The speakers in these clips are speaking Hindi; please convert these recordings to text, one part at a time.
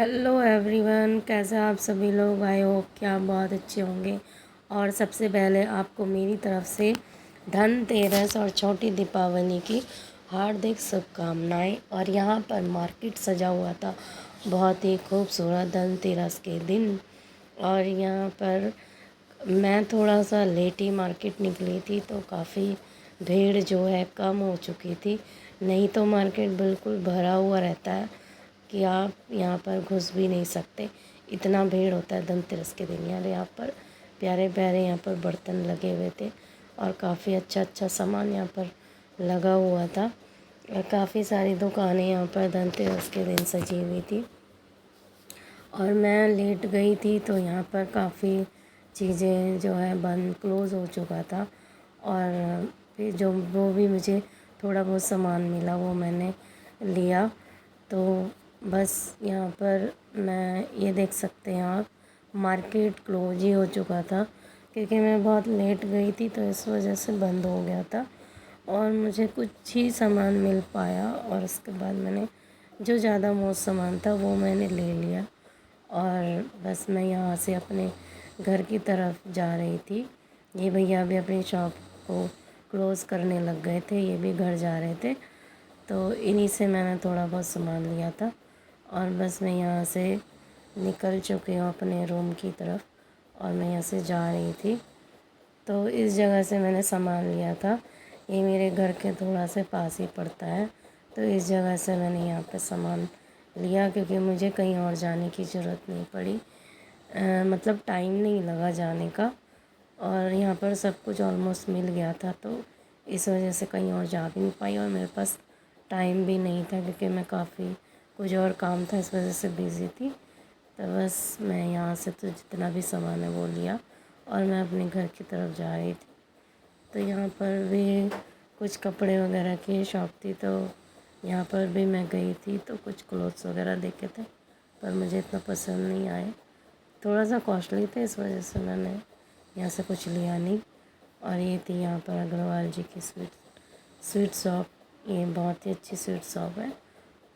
हेलो एवरीवन, कैसे आप सभी लोग। आई होप कि आप बहुत अच्छे होंगे। और सबसे पहले आपको मेरी तरफ से धनतेरस और छोटी दीपावली की हार्दिक शुभकामनाएं। और यहाँ पर मार्केट सजा हुआ था बहुत ही खूबसूरत धनतेरस के दिन। और यहाँ पर मैं थोड़ा सा लेट ही मार्केट निकली थी तो काफ़ी भीड़ जो है कम हो चुकी थी। नहीं तो मार्केट बिल्कुल भरा हुआ रहता है कि आप यहाँ पर घुस भी नहीं सकते, इतना भीड़ होता है धनतेरस के दिन। यार यहाँ पर प्यारे प्यारे यहाँ पर बर्तन लगे हुए थे और काफ़ी अच्छा अच्छा सामान यहाँ पर लगा हुआ था। और काफ़ी सारी दुकानें यहाँ पर धनतेरस के दिन सजी हुई थी। और मैं लेट गई थी तो यहाँ पर काफ़ी चीज़ें जो है बंद क्लोज़ हो चुका था। और फिर जो वो भी मुझे थोड़ा बहुत सामान मिला वो मैंने लिया। तो बस यहाँ पर मैं ये देख सकते हैं आप, मार्केट क्लोज ही हो चुका था क्योंकि मैं बहुत लेट गई थी तो इस वजह से बंद हो गया था। और मुझे कुछ ही सामान मिल पाया और उसके बाद मैंने जो ज़्यादा मोस्ट सामान था वो मैंने ले लिया। और बस मैं यहाँ से अपने घर की तरफ जा रही थी। ये भैया भी अपनी शॉप को क्लोज़ करने लग गए थे, ये भी घर जा रहे थे। तो इन्हीं से मैंने थोड़ा बहुत सामान लिया था और बस मैं यहाँ से निकल चुकी हूँ अपने रूम की तरफ और मैं यहाँ से जा रही थी। तो इस जगह से मैंने सामान लिया था, ये मेरे घर के थोड़ा से पास ही पड़ता है। तो इस जगह से मैंने यहाँ पे सामान लिया क्योंकि मुझे कहीं और जाने की ज़रूरत नहीं पड़ी। मतलब टाइम नहीं लगा जाने का और यहाँ पर सब कुछ ऑलमोस्ट मिल गया था। तो इस वजह से कहीं और जा भी नहीं पाई और मेरे पास टाइम भी नहीं था क्योंकि मैं काफ़ी कुछ और काम था, इस वजह से बिज़ी थी। तो बस मैं यहाँ से तो जितना भी सामान है वो लिया और मैं अपने घर की तरफ जा रही थी। तो यहाँ पर भी कुछ कपड़े वगैरह की शॉप थी तो यहाँ पर भी मैं गई थी तो कुछ क्लोथ्स वगैरह देखे थे पर मुझे इतना पसंद नहीं आए, थोड़ा सा कॉस्टली थे, इस वजह से मैंने यहाँ से कुछ लिया नहीं। और ये थी यहाँ पर अग्रवाल जी की स्वीट शॉप। ये बहुत ही अच्छी स्वीट शॉप है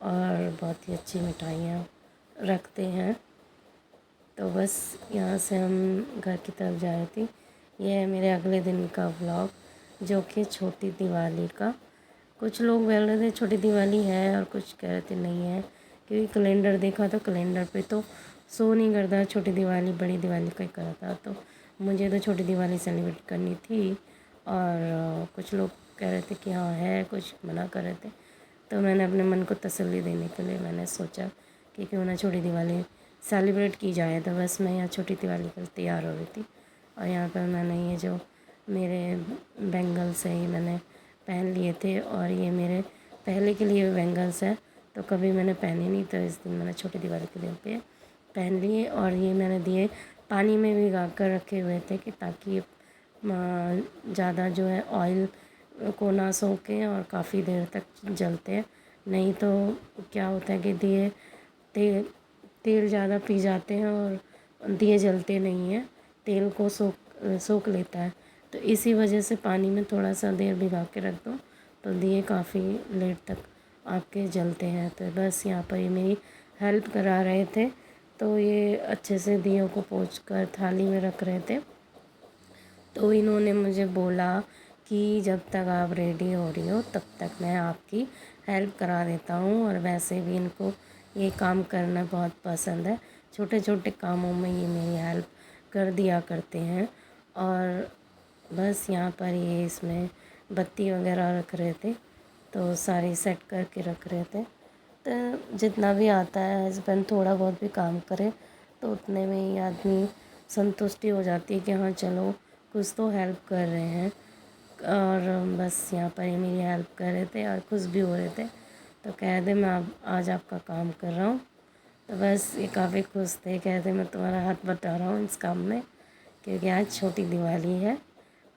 और बहुत ही अच्छी मिठाइयाँ रखते हैं। तो बस यहाँ से हम घर की तरफ जा रही थी। ये है मेरे अगले दिन का व्लॉग जो कि छोटी दिवाली का। कुछ लोग बोल रहे थे छोटी दिवाली है और कुछ कह रहे थे नहीं है, क्योंकि कैलेंडर देखा तो कैलेंडर पे तो शो नहीं करता छोटी दिवाली बड़ी दिवाली का ही कर था। तो मुझे तो छोटी दिवाली सेलिब्रेट करनी थी और कुछ लोग कह रहे थे कि हाँ है, कुछ मना कर रहे थे। तो मैंने अपने मन को तसल्ली देने के लिए मैंने सोचा कि क्यों ना छोटी दिवाली सेलिब्रेट की जाए। तो बस मैं यहाँ छोटी दिवाली पर तैयार हो रही थी और यहाँ पर मैंने ये जो मेरे बैंगल्स है ये मैंने पहन लिए थे और ये मेरे पहले के लिए बैंगल्स है तो कभी मैंने पहने नहीं, तो इस दिन मैंने छोटी दिवाली के दिन पे पहन लिए। और ये मैंने दिए पानी में भिगा कर रखे हुए थे कि ताकि ज़्यादा जो है ऑयल को ना सोखें और काफ़ी देर तक जलते हैं। नहीं तो क्या होता है कि दिए तेल ज़्यादा पी जाते हैं और दिए जलते नहीं हैं, तेल को सोख लेता है। तो इसी वजह से पानी में थोड़ा सा देर भिगा के रख दो तो दिए काफ़ी लेट तक आपके जलते हैं। तो बस यहाँ पर ये मेरी हेल्प करा रहे थे तो ये अच्छे से दियों को पोंछ कर थाली में रख रहे थे। तो इन्होंने मुझे बोला कि जब तक आप रेडी हो रही हो तब तक मैं आपकी हेल्प करा देता हूँ। और वैसे भी इनको ये काम करना बहुत पसंद है, छोटे छोटे कामों में ये मेरी हेल्प कर दिया करते हैं। और बस यहाँ पर ये इसमें बत्ती वगैरह रख रहे थे तो सारी सेट करके रख रहे थे। तो जितना भी आता है हस्बैंड थोड़ा बहुत भी काम करे तो उतने में ही आदमी संतुष्टि हो जाती है कि हाँ चलो कुछ तो हेल्प कर रहे हैं। और बस यहाँ पर ही मेरी हेल्प कर रहे थे और खुश भी हो रहे थे। तो कह दे मैं आज आपका काम कर रहा हूँ। तो बस ये काफ़ी खुश थे, कहते मैं तुम्हारा हाथ बटा रहा हूँ इस काम में क्योंकि आज छोटी दिवाली है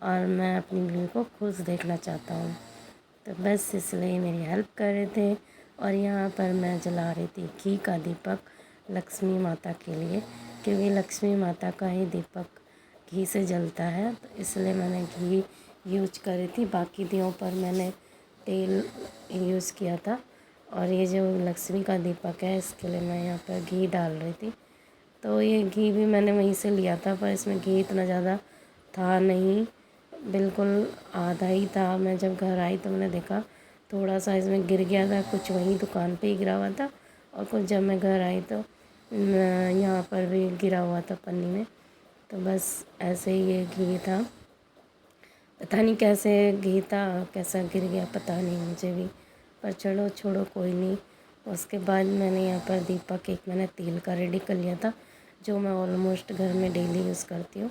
और मैं अपनी बीवी को खुश देखना चाहता हूँ। तो बस इसलिए मेरी हेल्प कर रहे थे। और यहाँ पर मैं जला रही थी घी का दीपक लक्ष्मी माता के लिए, क्योंकि लक्ष्मी माता का ही दीपक घी से जलता है तो इसलिए मैंने घी यूज कर रही थी। बाकी दियों पर मैंने तेल यूज़ किया था और ये जो लक्ष्मी का दीपक है इसके लिए मैं यहाँ पर घी डाल रही थी। तो ये घी भी मैंने वहीं से लिया था, पर इसमें घी इतना ज़्यादा था नहीं, बिल्कुल आधा ही था। मैं जब घर आई तो मैंने देखा थोड़ा सा इसमें गिर गया था, कुछ वहीं दुकान पे ही गिरा हुआ था और कुछ जब मैं घर आई तो यहाँ पर भी गिरा हुआ था पन्नी में। तो बस ऐसे ही ये घी था, पता नहीं कैसे घी था, कैसा गिर गया पता नहीं मुझे भी, पर चलो छोड़ो कोई नहीं। उसके बाद मैंने यहाँ पर दीपक एक मैंने तेल का रेडी कर लिया था, जो मैं ऑलमोस्ट घर में डेली यूज़ करती हूँ।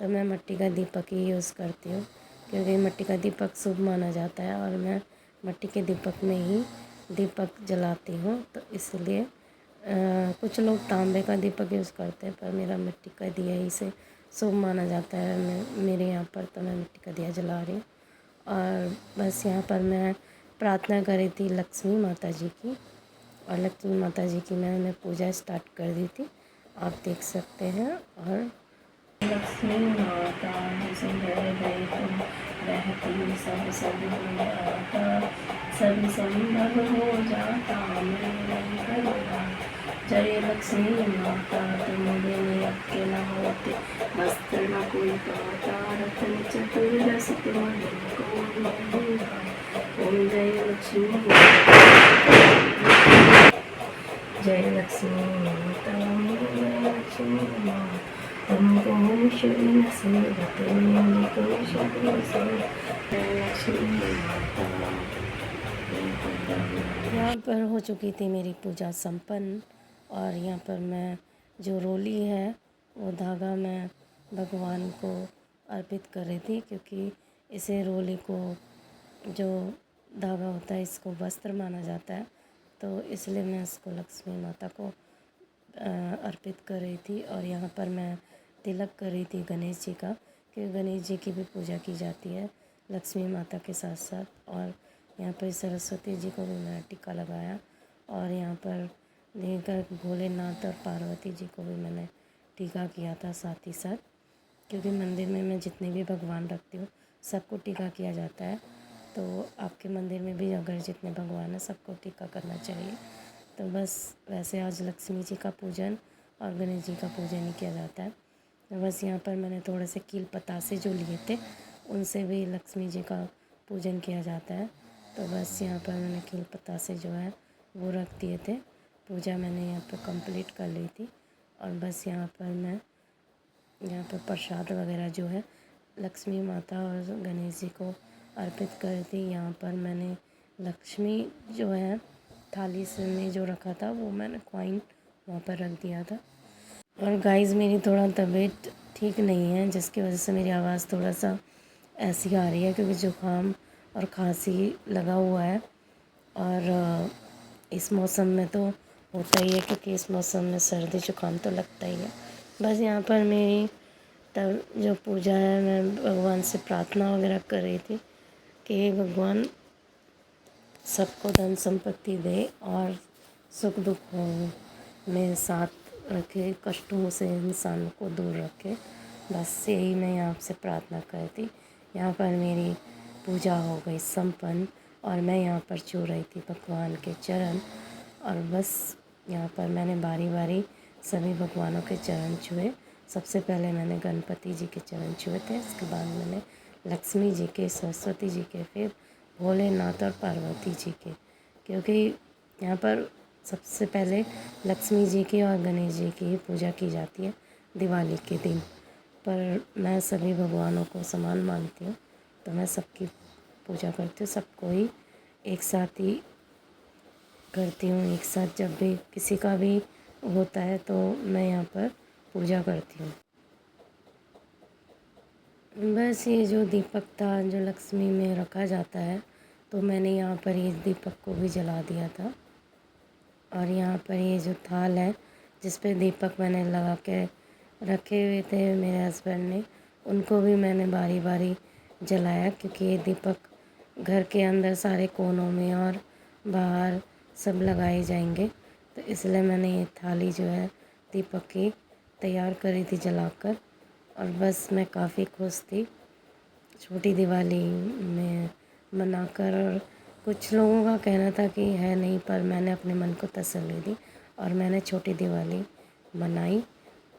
तो मैं मिट्टी का दीपक ही यूज़ करती हूँ, क्योंकि मिट्टी का दीपक शुभ माना जाता है और मैं मिट्टी के दीपक में ही दीपक जलाती हूँ। तो इसलिए कुछ लोग तांबे का दीपक यूज़ करते हैं, पर मेरा मिट्टी का दिया ही से शुभ माना जाता है। मेरे यहाँ पर तो मैं मिट्टी का दिया जला रही हूँ। और बस यहाँ पर मैं प्रार्थना करी थी लक्ष्मी माता जी की, और लक्ष्मी माता जी की मैंने पूजा स्टार्ट कर दी थी, आप देख सकते हैं। और लक्ष्मी माता जिसे गए तुम रहती सब सब में आता, सभी संभव हो जाता मेरे घर। जय लक्ष्मी माता तुम देने अकेला होते, वस्त्र न कोई पाता, रतन चतुर्दश तुम को ओम जय लक्ष्मी जय लक्ष्मी माता जय लक्ष्मी माता तुमको शरीर से बतने शरीर से जय लक्ष्मी माता। यहाँ पर हो चुकी थी मेरी पूजा संपन्न, और यहाँ पर मैं जो रोली है वो धागा मैं भगवान को अर्पित कर रही थी, क्योंकि इसे रोली को जो धागा होता है इसको वस्त्र माना जाता है, तो इसलिए मैं इसको लक्ष्मी माता को अर्पित कर रही थी। और यहाँ पर मैं तिलक कर रही थी गणेश जी का, क्योंकि गणेश जी की भी पूजा की जाती है लक्ष्मी माता के साथ साथ। और यहाँ पर सरस्वती जी को भी मैंने टीका लगाया, और यहाँ पर लेकर भोलेनाथ और पार्वती जी को भी मैंने टीका किया था साथ ही साथ, क्योंकि मंदिर में मैं जितने भी भगवान रखती हूँ सबको टीका किया जाता है। तो आपके मंदिर में भी अगर जितने भगवान हैं सबको टीका करना चाहिए। तो बस वैसे आज लक्ष्मी जी का पूजन और गणेश जी का पूजन ही किया जाता है। तो बस यहाँ पर मैंने थोड़े से कील पतासे जो लिए थे उनसे भी लक्ष्मी जी का पूजन किया जाता है। तो बस यहाँ पर मैंने कील पतासे जो है वो रख दिए थे, पूजा मैंने यहाँ पर कंप्लीट कर ली थी। और बस यहाँ पर मैं यहाँ पर प्रसाद वगैरह जो है लक्ष्मी माता और गणेश जी को अर्पित कर दी। यहाँ पर मैंने लक्ष्मी जो है थाली से में जो रखा था वो मैंने कॉइन वहाँ पर रख दिया था। और गाइस मेरी थोड़ा तबीयत ठीक नहीं है, जिसकी वजह से मेरी आवाज़ थोड़ा सा ऐसी आ रही है, क्योंकि ज़ुकाम और खांसी लगा हुआ है। और इस मौसम में तो होता ही है, क्योंकि इस मौसम में सर्दी ज़ुकाम तो लगता ही है। बस यहाँ पर मेरी तब जो पूजा है मैं भगवान से प्रार्थना वगैरह कर रही थी कि हे भगवान सबको धन संपत्ति दे और सुख दुख में साथ रखे, कष्टों से इंसान को दूर रखे। बस यही मैं आपसे प्रार्थना कर थी। यहाँ पर मेरी पूजा हो गई संपन्न, और मैं यहाँ पर छू रही थी भगवान के चरण। और बस यहाँ पर मैंने बारी बारी सभी भगवानों के चरण छुए। सबसे पहले मैंने गणपति जी के चरण छुए थे, उसके बाद मैंने लक्ष्मी जी के, सरस्वती जी के, फिर भोलेनाथ और पार्वती जी के, क्योंकि यहाँ पर सबसे पहले लक्ष्मी जी की और गणेश जी की ही पूजा की जाती है दिवाली के दिन। पर मैं सभी भगवानों को समान मानती हूँ, तो मैं सबकी पूजा करती हूँ, सबको ही एक साथ ही करती हूँ। एक साथ जब भी किसी का भी होता है तो मैं यहाँ पर पूजा करती हूँ। बस ये जो दीपक था जो लक्ष्मी में रखा जाता है, तो मैंने यहाँ पर ये दीपक को भी जला दिया था। और यहाँ पर ये जो थाल है जिस पे दीपक मैंने लगा के रखे हुए थे मेरे हस्बैंड ने, उनको भी मैंने बारी बारी जलाया, क्योंकि ये दीपक घर के अंदर सारे कोनों में और बाहर सब लगाए जाएंगे। तो इसलिए मैंने ये थाली जो है दीपक की तैयार करी थी जलाकर। और बस मैं काफ़ी खुश थी छोटी दिवाली में मनाकर। और कुछ लोगों का कहना था कि है नहीं, पर मैंने अपने मन को तसल्ली दी और मैंने छोटी दिवाली बनाई।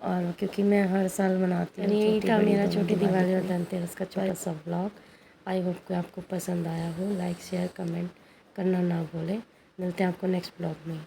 और क्योंकि मैं हर साल मनाती हूँ, यही था मेरा छोटी दिवाली और धनतेरस का छोटा सा व्लॉग। आई होप कि आपको पसंद आया हो। लाइक शेयर कमेंट करना ना भूलें। मिलते हैं आपको नेक्स्ट ब्लॉग में।